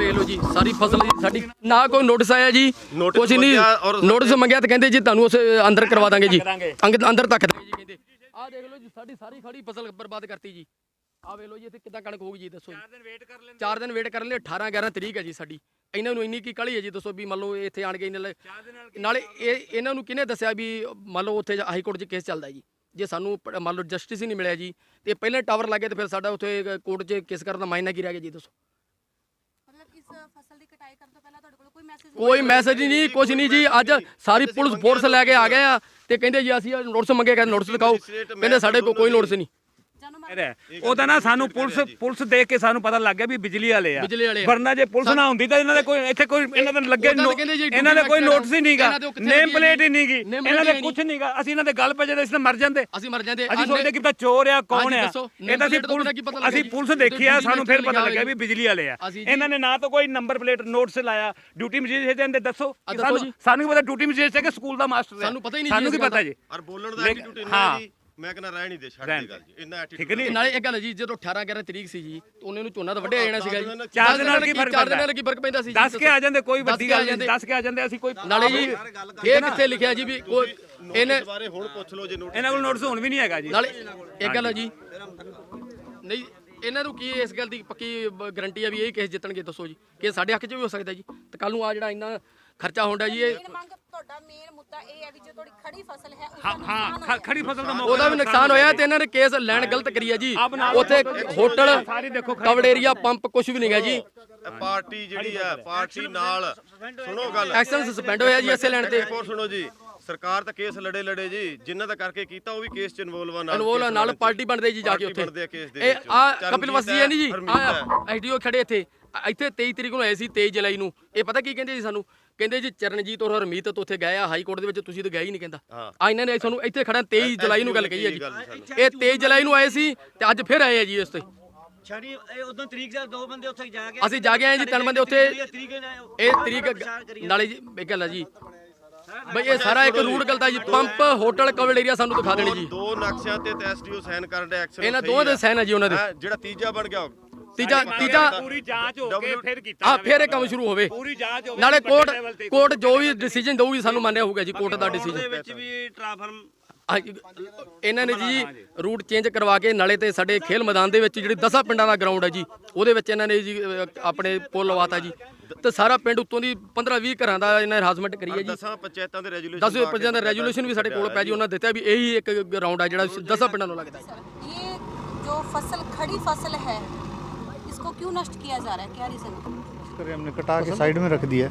ਵੇਖ ਲਓ ਜੀ ਸਾਰੀ ਫਸਲ ਜੀ ਸਾਡੀ ਨਾ ਕੋਈ ਨੋਟਿਸ ਆਇਆ ਜੀ ਕੁਛ ਨਹੀਂ ਨੋਟਿਸ ਮੰਗਿਆ ਤੇ ਕਹਿੰਦੇ ਜੀ ਤੁਹਾਨੂੰ ਉਸ ਅੰਦਰ ਕਰਵਾ ਦਾਂਗੇ ਜੀ ਅੰਦਰ ਤੱਕ ਜੀ ਕਹਿੰਦੇ ਆਹ ਦੇਖ ਲਓ ਜੀ ਸਾਡੀ ਸਾਰੀ ਖੜੀ ਫਸਲ ਬਰਬਾਦ ਕਰਤੀ ਜੀ ਆਹ ਵੇਖ ਲਓ ਜੀ ਇੱਥੇ ਕਿੱਦਾਂ ਕਣਕ ਹੋਊਗੀ ਜੀ ਦੱਸੋ 4 ਦਿਨ ਵੇਟ ਕਰ ਲੈ 18 11 ਤਰੀਕ ਹੈ ਜੀ ਸਾਡੀ ਇਹਨਾਂ ਨੂੰ ਇੰਨੀ ਕੀ ਕਾਹਲੀ ਹੈ ਜੀ ਦੱਸੋ ਵੀ ਮੰਨ ਲਓ ਇੱਥੇ ਆਣ ਕੇ ਨਾਲੇ ਇਹਨਾਂ ਨੂੰ ਕਿਹਨੇ ਦੱਸਿਆ ਵੀ ਮੰਨ ਲਓ ਉੱਥੇ ਹਾਈ ਕੋਰਟ 'ਚ ਕੇਸ ਚੱਲਦਾ ਜੀ ਜੇ ਸਾਨੂੰ ਮੰਨ ਲਓ ਜਸਟਿਸ ਹੀ ਨਹੀਂ ਮਿਲਿਆ ਜੀ ਤੇ ਪਹਿਲਾਂ ਟਾਵਰ ਲੱਗੇ ਤੇ ਫਿਰ ਸਾਡਾ ਉੱਥੇ ਕੋਰਟ 'ਚ ਕੇਸ ਕਰਨ ਦਾ ਮਾਇਨਾ ਕੀ ਰਹਿ ਗਿਆ ਜੀ ਦੱਸੋ ਕੋਈ ਮੈਸੇਜ ਨਹੀਂ ਕੁਝ ਨਹੀਂ ਜੀ ਅੱਜ ਸਾਰੀ ਪੁਲਿਸ ਫੋਰਸ ਲੈ ਕੇ ਆ ਗਏ ਆ ਤੇ ਕਹਿੰਦੇ ਜੀ ਅਸੀਂ ਨੋਟਿਸ ਮੰਗੇ ਕਹਿੰਦੇ ਨੋਟਿਸ ਦਿਖਾਓ ਕਹਿੰਦੇ ਸਾਡੇ ਕੋਲ ਕੋਈ ਨੋਟਿਸ ਨਹੀਂ ਉਹਦਾ ਨਾ ਸਾਨੂੰ ਪੁਲਿਸ ਦੇਖ ਕੇ ਸਾਨੂੰ ਪਤਾ ਲੱਗ ਗਿਆ ਵੀ ਬਿਜਲੀ ਵਾਲੇ ਆ ਵਰਨਾ ਜੇ ਪੁਲਿਸ ਨਾ ਹੁੰਦੀ ਤਾਂ ਇਹਨਾਂ ਦੇ ਕੋਈ ਇੱਥੇ ਕੋਈ ਇਹਨਾਂ ਦੇ ਲੱਗੇ ਇਹਨਾਂ ਦੇ ਕੋਈ ਨੋਟਿਸ ਹੀ ਨਹੀਂਗਾ ਨੇਮ ਪਲੇਟ ਹੀ ਨਹੀਂਗੀ ਇਹਨਾਂ ਦੇ ਕੁਝ ਨਹੀਂਗਾ ਅਸੀਂ ਇਹਨਾਂ ਦੇ ਗੱਲ ਪੈ ਜਾਂਦੇ ਅਸੀਂ ਮਰ ਜਾਂਦੇ ਅਸੀਂ ਸੋਚਦੇ ਕਿ ਤਾਂ ਚੋਰ ਆ ਕੌਣ ਆ ਇਹ ਤਾਂ ਅਸੀਂ ਪੁਲਿਸ ਦੇਖੀ ਆ ਸਾਨੂੰ ਫਿਰ ਪਤਾ ਲੱਗਿਆ ਵੀ ਬਿਜਲੀ ਵਾਲੇ ਆ ਇਹਨਾਂ ਨੇ ਨਾ ਤਾਂ ਕੋਈ ਨੰਬਰ ਪਲੇਟ ਨੋਟਿਸ ਲਾਇਆ ਡਿਊਟੀ ਮਜਿਸਟਰੇਟ ਦੇ ਦੱਸੋ ਸਾਨੂੰ ਕੀ ਪਤਾ ਡਿਊਟੀ ਮਜਿਸਟਰੇਟ ਕਿ ਸਕੂਲ ਦਾ ਮਾਸਟਰ ਸਾਨੂੰ ਪਤਾ ਹੀ ਨਹੀਂ ਸਾਨੂੰ ਕੀ ਪਤਾ ਜੀ ਔਰ ਬੋਲਣ ਦਾ ਡਿਊਟੀ ਨਹੀਂ ਜੀ ਮੈਂ ਕਹਿੰਦਾ ਰਹਿ ਨਹੀਂ ਦੇ ਛੱਡ ਦੀ ਗੱਲ ਜੀ ਇੰਨਾ ਠੀਕ ਨਹੀਂ ਨਾਲੇ ਇੱਕ ਗੱਲ ਜੀ ਜਦੋਂ 18 11 ਤਰੀਕ ਸੀ ਜੀ ਉਹਨੇ ਨੂੰ ਝੋਨਾ ਤਾਂ ਵੱਢਿਆ ਜਾਣਾ ਸੀਗਾ ਜੀ 4 ਦਿਨ ਨਾਲ ਕੀ ਫਰਕ ਪੈਂਦਾ ਸੀ 10 ਕੇ ਆ ਜਾਂਦੇ ਕੋਈ ਵੱਡੀ ਗੱਲ ਨਹੀਂ 10 ਕੇ ਆ ਜਾਂਦੇ ਅਸੀਂ ਕੋਈ ਨਾਲੇ ਜੀ ਇਹ ਕਿੱਥੇ ਲਿਖਿਆ ਜੀ ਵੀ ਕੋਈ ਇਹਨੇ ਬਾਰੇ ਹੁਣ ਪੁੱਛ ਲਓ ਜੇ ਨੋਟਿਸ ਇਹਨਾਂ ਕੋਲ ਨੋਟਿਸ ਹੁਣ ਵੀ ਨਹੀਂ ਹੈਗਾ ਜੀ ਨਾਲੇ ਇੱਕ ਗੱਲ ਹੈ ਜੀ ਨਹੀਂ ਇਹਨਾਂ ਨੂੰ ਕੀ ਇਸ ਗੱਲ ਦੀ ਪੱਕੀ ਗਾਰੰਟੀ ਆ ਵੀ ਇਹ ਕੇਸ ਜਿੱਤਣਗੇ ਦੱਸੋ ਜੀ ਕਿ ਸਾਡੇ ਹੱਕ 'ਚ ਵੀ ਹੋ ਸਕਦਾ ਜੀ ਤੇ ਕੱਲ ਨੂੰ ਆ ਜਿਹੜਾ ਇੰਨਾ ਖਰਚਾ ਹੁੰਦਾ ਜੀ ਇਹ ਤੁਹਾਡਾ ਮੇਨ ਮੁੱਦਾ ਇਹ ਹੈ ਵੀ ਜੋ ਤੁਹਾਡੀ ਖੜੀ ਫਸਲ ਹੈ ਹਾਂ ਖੜੀ ਫਸਲ ਦਾ ਉਹਦਾ ਵੀ ਨੁਕਸਾਨ ਹੋਇਆ ਤੇ ਇਹਨਾਂ ਨੇ ਕੇਸ ਲੈਣ ਗਲਤ ਕਰੀ ਹੈ ਜੀ ਉੱਥੇ ਹੋਟਲ ਕਵਰ ਏਰੀਆ ਪੰਪ ਕੁਝ ਵੀ ਨਹੀਂ ਹੈ ਜੀ ਪਾਰਟੀ ਜਿਹੜੀ ਆ ਪਾਰਟੀ ਨਾਲ ਸੁਣੋ ਗੱਲ ਐਕਸ਼ਨ ਸਸਪੈਂਡ ਹੋਇਆ ਜੀ ਐਸੇ ਲੈਣ ਤੇ ਹੋਰ ਸੁਣੋ ਜੀ ਸਰਕਾਰ ਤਾਂ ਕੇਸ ਲੜੇ ਜੀ ਜਿੰਨਾ ਦਾ ਕਰਕੇ ਕੀਤਾ ਉਹ ਵੀ ਕੇਸ ਚ ਇਨਵੋਲਵ ਨਾਲ ਪਾਰਟੀ ਬਣਦੇ ਜੀ ਜਾ ਕੇ ਉੱਥੇ ਇਹ ਆ ਕਪਿਲ ਵਸੀ ਹੈ ਨਹੀਂ ਜੀ ਐਸਡੀਓ ਖੜੇ ਇੱਥੇ 23 ਤਰੀਕ ਨੂੰ ਆਏ ਸੀ 23 ਜੁਲਾਈ ਨੂੰ ਇਹ ਪਤਾ ਕੀ ਕਹਿੰਦੇ ਜੀ ਸਾਨੂੰ ਕਹਿੰਦੇ ਜੀ ਚਰਨਜੀਤ ਔਰ ਹਰਮੀਤ ਤੋਂ ਉੱਥੇ ਗਏ ਆ ਹਾਈ ਕੋਰਟ ਦੇ ਵਿੱਚ ਤੁਸੀਂ ਤਾਂ ਗਏ ਹੀ ਨਹੀਂ ਕਹਿੰਦਾ ਆ ਇਹਨਾਂ ਨੇ ਸਾਨੂੰ ਇੱਥੇ ਖੜਾ 23 ਜੁਲਾਈ ਨੂੰ ਗੱਲ ਕਹੀ ਹੈ ਜੀ ਇਹ 23 ਜੁਲਾਈ ਨੂੰ ਆਏ ਸੀ ਤੇ ਅੱਜ ਫਿਰ ਆਏ ਆ ਜੀ ਇਸ ਤੇ ਛੜੀ ਉਦੋਂ ਤਰੀਕ ਦੇ 2 ਬੰਦੇ ਉੱਥੇ ਜਾ ਕੇ ਅਸੀਂ ਜਾ ਕੇ ਆਏ ਜੀ 3 ਬੰਦੇ ਉੱਥੇ ਇਹ ਤਰੀਕ ਨਾਲੇ ਜੀ ਇਹ ਗੱਲ ਆ ਜੀ ਬਈ ਇਹ ਸਾਰਾ ਇੱਕ ਰੂਟ ਗਲਤ ਹੈ ਜੀ ਪੰਪ ਹੋਟਲ ਕਵਰ ਏਰੀਆ ਸਾਨੂੰ ਦਿਖਾ ਦੇਣੀ ਜੀ ਦੋ ਨਕਸ਼ਿਆਂ ਤੇ ਐਸਡੀਓ ਸਾਈਨ ਕਰਨ ਦੇ ਐਕਸ਼ਨ ਇਹਨਾਂ ਦੋਵਾਂ ਦੇ ਸਾਈਨ ਹੈ ਜੀ ਉਹਨਾਂ ਦੇ ਜਿਹੜਾ ਤੀਜਾ ਬਣ ਗਿਆ ਤੀਜਾ ਪੂਰੀ ਜਾਂਚ ਹੋ ਕੇ ਫਿਰ ਕੀਤਾ ਹਾਂ ਫਿਰ ਇਹ ਕੰਮ ਸ਼ੁਰੂ ਹੋਵੇ ਪੂਰੀ ਜਾਂਚ ਹੋਵੇ ਨਾਲੇ ਕੋਰਟ ਜੋ ਵੀ ਡਿਸੀਜਨ ਦਊਗੀ ਸਾਨੂੰ ਮੰਨਿਆ ਹੋਊਗਾ ਜੀ ਕੋਰਟ ਦਾ ਡਿਸੀਜਨ ਵਿੱਚ ਵੀ ਟ੍ਰਾਂਸਫਾਰਮ ਇਹਨਾਂ ਨੇ ਜੀ ਰੂਟ ਚੇਂਜ ਕਰਵਾ ਕੇ ਨਾਲੇ ਤੇ ਸਾਡੇ ਖੇਲ ਮੈਦਾਨ ਦੇ ਵਿੱਚ ਜਿਹੜੀ 10 ਪਿੰਡਾਂ ਦਾ ਗਰਾਊਂਡ ਹੈ ਜੀ ਉਹਦੇ ਵਿੱਚ ਇਹਨਾਂ ਨੇ ਜੀ ਆਪਣੇ ਪੁੱਲ ਲਵਾਤਾ ਜੀ ਤੇ ਸਾਰਾ ਪਿੰਡ ਉੱਤੋਂ ਦੀ 15-20 ਘਰਾਂ ਦਾ ਇਹਨਾਂ ਹਰਾਸਮੈਂਟ ਕਰੀ ਹੈ ਜੀ 10 ਪੰਚਾਇਤਾਂ ਦੇ 10 ਪੰਚਾਇਤਾਂ ਦਾ ਰੈਜੂਲੇਸ਼ਨ ਵੀ ਸਾਡੇ ਕੋਲ ਪੈ ਜੀ ਉਹਨਾਂ ਦਿੱਤਾ ਵੀ ਇਹੀ ਇੱਕ ਗਰਾਊਂਡ ਹੈ ਜਿਹੜਾ 10 ਪਿੰਡਾਂ ਨੂੰ ਲੱਗਦਾ ਹੈ ये जो फसल खड़ी फसल है इसको क्यों नष्ट किया जा रहा है क्या रीजन है हमने कटा के साइड में रख दिया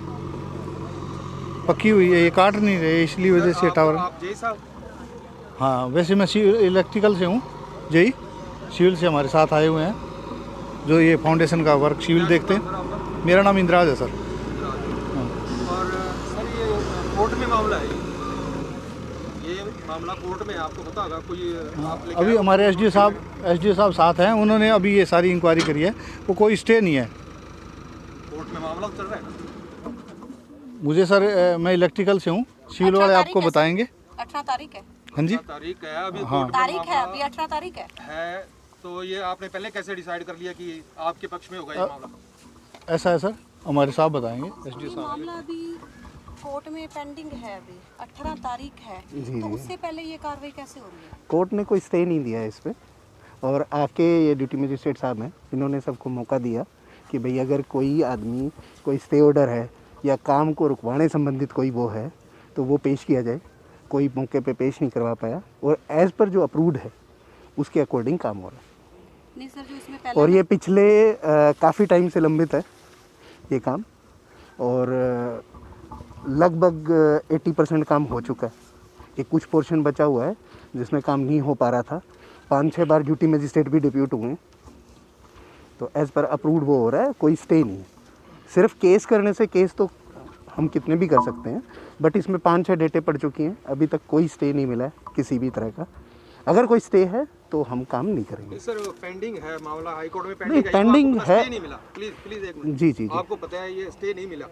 पक्की हुई है ये काट नहीं रहे इसलिए वजह से टावर हाँ वैसे मैं इलेक्ट्रिकल से हूँ जय सिविल से हमारे साथ आए हुए हैं जो ये फाउंडेशन का वर्क सिविल देखते हैं मेरा नाम इंद्राज है सर और सर ये कोर्ट में मामला है ये मामला कोर्ट में आपको पता होगा कोई आप अभी हमारे एसडीओ साहब साथ हैं उन्होंने अभी ये सारी इंक्वायरी करी है वो कोई स्टे नहीं है कोर्ट में मामला चल रहा है मुझे सर मैं इलेक्ट्रिकल से हूँ सिविल वाले आपको बताएंगे 18 तारीख है हाँ जी तारीख है अभी हाँ तारीख है अभी 18 तारीख है तो ये आपने पहले कैसे डिसाइड कर लिया कि आपके पक्ष में होगा ये मामला ऐसा है सर हमारे साहब बताएंगे एसडीओ साहब मामला अभी कोर्ट में पेंडिंग है अभी 18 तारीख है तो उससे पहले ये कार्रवाई कैसे हो रही है कोर्ट ने कोई स्टे नहीं दिया है इस पर और आके ये ड्यूटी मजिस्ट्रेट साहब हैं इन्होंने सबको मौका दिया कि भाई अगर कोई आदमी कोई स्टे ऑर्डर है या काम को रुकवाने संबंधित कोई वो है तो वो पेश किया जाए कोई मौके पे पेश नहीं करवा पाया और एज़ पर जो अप्रूव्ड है उसके अकॉर्डिंग काम हो रहा है नहीं सर जो इसमें पहले और ये पिछले काफ़ी टाइम से लंबित है ये काम और लगभग 80% काम हो चुका है एक कुछ पोर्शन बचा हुआ है जिसमें काम नहीं हो पा रहा था 5-6 बार ड्यूटी मजिस्ट्रेट भी डिप्यूट हुए तो एज़ पर अप्रूव्ड वो हो रहा है कोई स्टे नहीं है सिर्फ केस करने से केस तो हम कितने भी कर सकते हैं बट इसमें 5-6 डेटें पड़ चुकी हैं अभी तक कोई स्टे नहीं मिला है किसी भी तरह का अगर कोई स्टे है तो हम काम नहीं करेंगे सर पेंडिंग है मामला हाई कोर्ट में पेंडिंग है नहीं मिला प्लीज एक मिनट जी जी आपको पता है ये स्टे नहीं मिला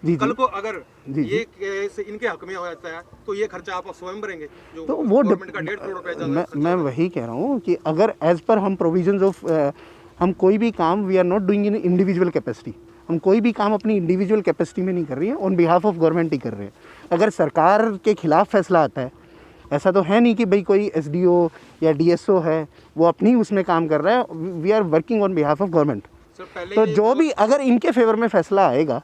जी कल को अगर जी ये केस इनके हक में हो जाता है तो ये खर्चा आप स्वयं भरेंगे जो तो वो गवर्नमेंट का 1.5 करोड़ रुपए ज्यादा मैं वही कह रहा हूँ कि अगर एज पर हम प्रोविजंस ऑफ हम कोई भी काम we are not doing in individual capacity हम कोई भी काम अपनी इंडिविजुअल कैपेसिटी में नहीं कर रही है, ऑन बिहाफ ऑफ गवर्नमेंट ही कर रहे हैं। अगर सरकार के खिलाफ फैसला आता है, ऐसा तो है नहीं कि भाई कोई एसडीओ या डीएसओ है वो अपनी उसमें काम कर रहा है, we are working on behalf of government. तो जो भी अगर इनके फेवर में फैसला आएगा,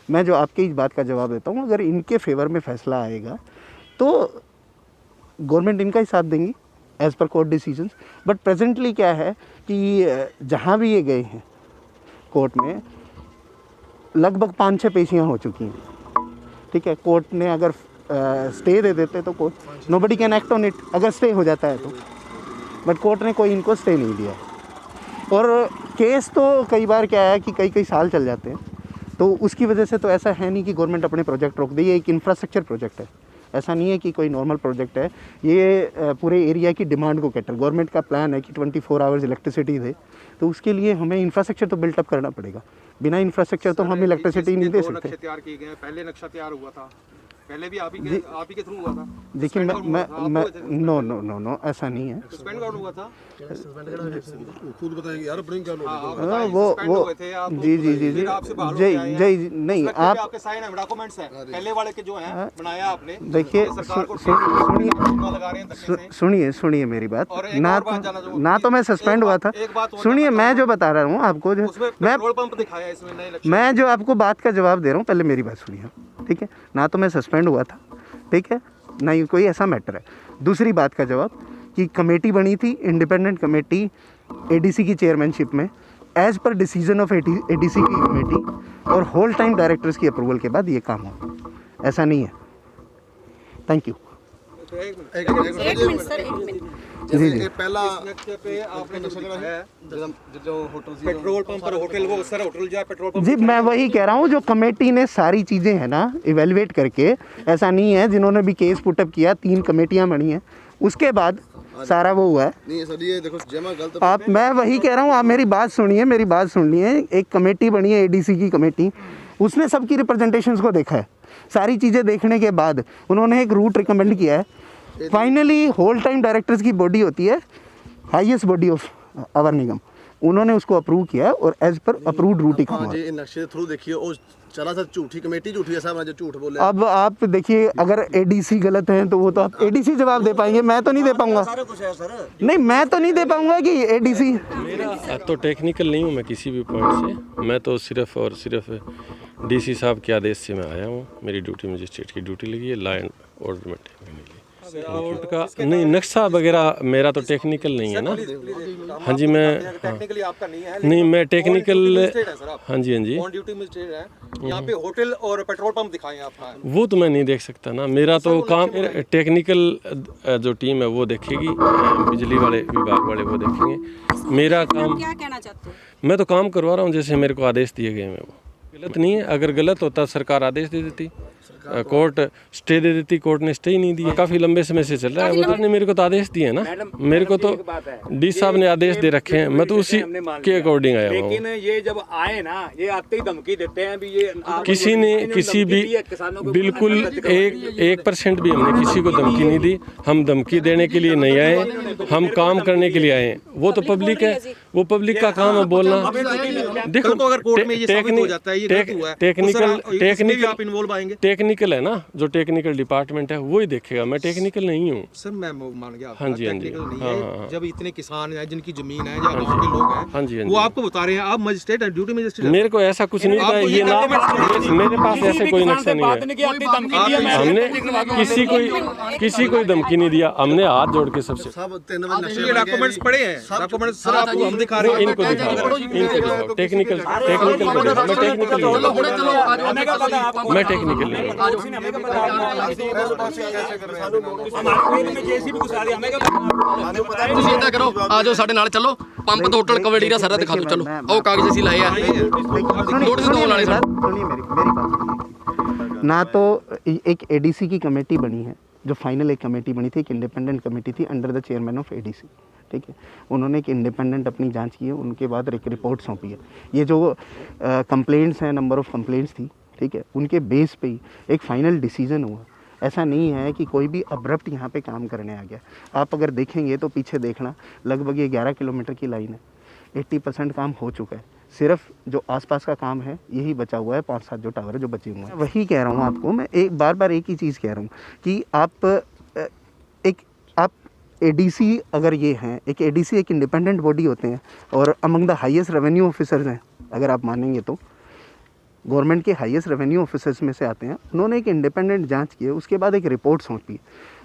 मैं जो आपकी इस बात का जवाब देता हूँ, अगर इनके फेवर में फैसला आएगा तो गवर्नमेंट इनका ही साथ देंगी as per court decisions. But presently क्या है कि जहाँ भी ये गए हैं कोर्ट में, लगभग 5-6 पेशियाँ हो चुकी हैं, ठीक है। कोर्ट ने अगर स्टे दे देते तो court, nobody can act on it अगर स्टे हो जाता है तो, बट कोर्ट ने कोई इनको स्टे नहीं दिया। और केस तो कई बार क्या है कि कई साल चल जाते हैं, तो उसकी वजह से तो ऐसा है नहीं कि गवर्नमेंट अपने प्रोजेक्ट रोक दे। ये एक इंफ्रास्ट्रक्चर प्रोजेक्ट है, ऐसा नहीं है कि कोई नॉर्मल प्रोजेक्ट है। ये पूरे एरिया की डिमांड को कैटर, गवर्नमेंट का प्लान है कि 24 आवर्स इलेक्ट्रिसिटी दे, तो उसके लिए हमें इंफ्रास्ट्रक्चर तो बिल्टअप करना पड़ेगा। बिना इंफ्रास्ट्रक्चर तो हम इलेक्ट्रिसिटी नहीं दे सकते। नक्शे तैयार किए गए, पहले नक्शा तैयार हुआ था, पहले भी आप ही के थ्रू हुआ था। देखिए मैं नो ऐसा नहीं है। सस्पेंड कौन हुआ था? खुद बताएंगे यार, ब्रिंग कर लो। वो जी नहीं, आप आपके साइन है, डॉक्यूमेंट्स हैं पहले वाले के जो हैं बनाया आपने। देखिए सुनिए मेरी बात, ना तो मैं सस्पेंड हुआ था। सुनिए, मैं जो बता रहा हूँ आपको, जो पेट्रोल पंप दिखाया इसमें, मैं जो आपको बात का जवाब दे रहा हूँ, पहले मेरी बात सुनिए, ठीक है। ना तो मैं सस्पेंड हुआ था, ठीक है, ना ही कोई ऐसा मैटर है। दूसरी बात का जवाब कि कमेटी बनी थी, इंडिपेंडेंट कमेटी एडीसी की चेयरमैनशिप में, as per decision of ADC की कमेटी, और होल टाइम डायरेक्टर्स की अप्रूवल के बाद ये काम हो, ऐसा नहीं है। Thank you. एक मिनट सर, एक मिनट। जी पहला पे आपने जो होटल पेट्रोल पंप पर होटल, वो सर होटल जो है पेट्रोल पंप। जी मैं वही कह रहा हूँ, जो कमेटी ने सारी चीज़ें है ना इवेलुएट करके, ऐसा नहीं है जिन्होंने भी केस पुटअप किया, 3 कमेटियाँ बनी हैं, उसके बाद सारा वो हुआ है। नहीं सर, ये देखो जमा गलत आप, मैं वही कह रहा हूँ, आप मेरी बात सुनिए। एक कमेटी बनी है एडीसी की कमेटी, उसने सबकी रिप्रेजेंटेशंस को देखा है। सारी चीज़ें देखने के बाद उन्होंने एक रूट रिकमेंड किया है। फाइनली होल टाइम डायरेक्टर्स की बॉडी होती है, हाईएस्ट बॉडी ऑफ आवर निगम, उन्होंने उसको अप्रूव किया है और एज पर अप्रूव्ड रूट ही काम हुआ। जी नक्शे थ्रू देखिए, वो चला सर झूठी कमेटी, झूठी है साहब, जो झूठ बोले। अब आप देखिए, अगर एडीसी गलत है तो वो तो आप एडीसी जवाब दे पाएंगे, मैं तो नहीं दे पाऊंगा। नहीं, मैं तो नहीं दे पाऊंगा कि एडीसी। मेरा तो टेक्निकल नहीं हूँ मैं किसी भी पॉइंट से, मैं तो सिर्फ और सिर्फ डीसी साहब के आदेश से मैं आया हूँ। मेरी ड्यूटी मजिस्ट्रेट की ड्यूटी लगी है, लॉ एंड ऑर्डर मेंटेन करने के लिए। कोर्ट का नहीं, नक्शा वगैरह मेरा तो टेक्निकल नहीं है ना। हाँ जी, मैं टेक्निकली आपका नहीं है, नहीं, मैं टेक्निकल, हाँ जी ऑन ड्यूटी मजिस्ट्रेट है। यहाँ पे होटल और पेट्रोल पंप दिखाएं आपका, वो तो मैं नहीं देख सकता ना। मेरा तो काम टेक्निकल जो टीम है वो देखेगी, बिजली वाले विभाग वाले वो देखेंगे। मेरा काम, क्या कहना चाहते हो? मैं तो काम करवा रहा हूँ जैसे मेरे को आदेश दिए गए हैं। वो गलत नहीं है, अगर गलत होता सरकार आदेश दे देती, कोर्ट स्टे दे देती। कोर्ट ने स्टे ही नहीं दिया, काफ़ी लंबे समय से चल रहा है। वो ने मेरे को तो आदेश दिए हैं ना, मेरे को तो डी साहब ने आदेश दे रखे हैं, मैं तो उसी के अकॉर्डिंग आया हुआ हूँ। लेकिन ये जब आए ना, ये आते ही धमकी देते हैं भी, ये किसी ने किसी भी बिल्कुल 1% भी हमने किसी को धमकी नहीं दी। हम धमकी देने के लिए नहीं आए, हम काम करने के लिए आए हैं। वो तो पब्लिक है, वो पब्लिक का काम है बोलना। देखो, टेक्निकल है ना, जो टेक्निकल डिपार्टमेंट है वो ही देखेगा, मैं टेक्निकल नहीं हूँ सर। मैं मान गया, हाँ जी, हाँ जी, हाँ। जब इतने किसान हैं जिनकी जमीन है, या गांव के लोग हैं, हाँ जी, वो आपको बता रहे हैं, आप मजिस्ट्रेट हैं, ड्यूटी मजिस्ट्रेट। मेरे को ऐसा कुछ नहीं था, ये ना मेरे पास ऐसे कोई नक्शा नहीं है। हमने किसी कोई धमकी नहीं दिया, हमने हाथ जोड़ के सबसे डॉक्यूमेंट्स पड़े हैं, डॉक्यूमेंट्स सर आपको हम दिखा रहे हैं, इनको दिखाओ। टेक्निकल मैं टेक्निकल नहीं हूँ। ਤੁਸੀਂ ਇਦਾਂ ਕਰੋ, ਆ ਜਾਓ ਸਾਡੇ ਨਾਲ ਚੱਲੋ, ਪੰਪ ਤੋਂ ਹੋਟਲ ਕਵੇੜੀ ਦਾ ਸਾਰਾ ਦਿਖਾ ਦਿਓ। ਚਲੋ ਉਹ ਕਾਗਜ਼ ਅਸੀਂ ਲਾਏ ਆ, ਨੋਟਿਸ ਦੋ ਲਾਣੇ ਸਰ। सुनिए मेरी बात सुनिए। ना तो एक एडीसी की कमेटी बनी है, जो फाइनल एक कमेटी बनी थी, एक इंडिपेंडेंट कमेटी थी under the chairman of ADC, ठीक है। उन्होंने एक इंडिपेंडेंट अपनी जांच की है, उनके बाद एक रिपोर्ट सौंपी है। ये जो कंप्लेंट्स हैं, नंबर ऑफ कंप्लेंट्स थी, ठीक है, उनके बेस पे ही एक फाइनल डिसीजन हुआ। ऐसा नहीं है कि कोई भी अब्रप्ट यहाँ पे काम करने आ गया। आप अगर देखेंगे तो पीछे देखना, लगभग ये 11 किलोमीटर की लाइन है, 80% काम हो चुका है। सिर्फ जो आसपास का काम है यही बचा हुआ है, 5-7 जो टावर है जो बचे हुए हैं। वही कह रहा हूँ आपको, मैं एक बार एक ही चीज़ कह रहा हूँ कि आप एडीसी अगर ये हैं, एक एडीसी एक इंडिपेंडेंट बॉडी होते हैं और among the highest revenue officers हैं, अगर आप मानेंगे तो गवर्नमेंट के हाईएस्ट रेवेन्यू ऑफिसर्स में से आते हैं। उन्होंने एक इंडिपेंडेंट जांच की है, उसके बाद एक रिपोर्ट सौंपी है,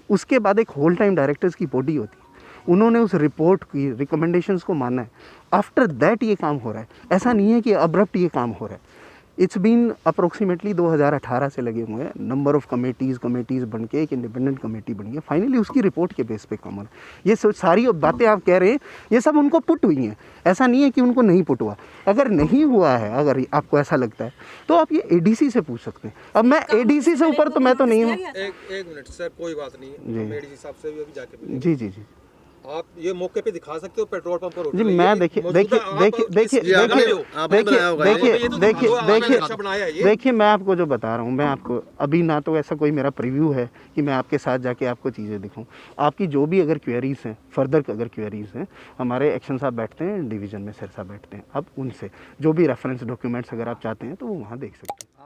उसके बाद एक होल टाइम डायरेक्टर्स की बॉडी होती है, उन्होंने उस रिपोर्ट की रिकमेंडेशंस को माना है। आफ्टर दैट ये काम हो रहा है, ऐसा नहीं है कि अब्रप्ट ये काम हो रहा है। इट्स बीन अप्रोक्सीमेटली 2018 से लगे हुए हैं, नंबर ऑफ कमेटीज़ बन के एक इंडिपेंडेंट कमेटी बनी है, फाइनली उसकी रिपोर्ट के बेस पे काम हो रहा है। ये सारी बातें आप कह रहे हैं ये सब उनको पुट हुई हैं, ऐसा नहीं है कि उनको नहीं पुट हुआ। अगर नहीं हुआ है, अगर आपको ऐसा लगता है तो आप ये एडीसी से पूछ सकते हैं। अब मैं एडीसी से ऊपर तो मैं तो नहीं हूँ। एक मिनट सर, कोई बात नहीं है, एडीसी साहब से भी अभी जाके जी आप ये मौके पे दिखा सकते हो पेट्रोल पंप पर जी। मैं देखिए मैं आपको जो बता रहा हूँ, मैं आपको अभी ना तो ऐसा कोई मेरा प्रीव्यू है कि मैं आपके साथ जाके आपको चीज़ें दिखाऊं। आपकी जो भी अगर क्वेरीज हैं, फर्दर अगर क्वेरीज हैं, हमारे एक्शन साहब बैठते हैं डिवीज़न में, सर साहब बैठते हैं, अब उनसे जो भी रेफरेंस डॉक्यूमेंट्स अगर आप चाहते हैं तो वो वहाँ देख सकते हैं।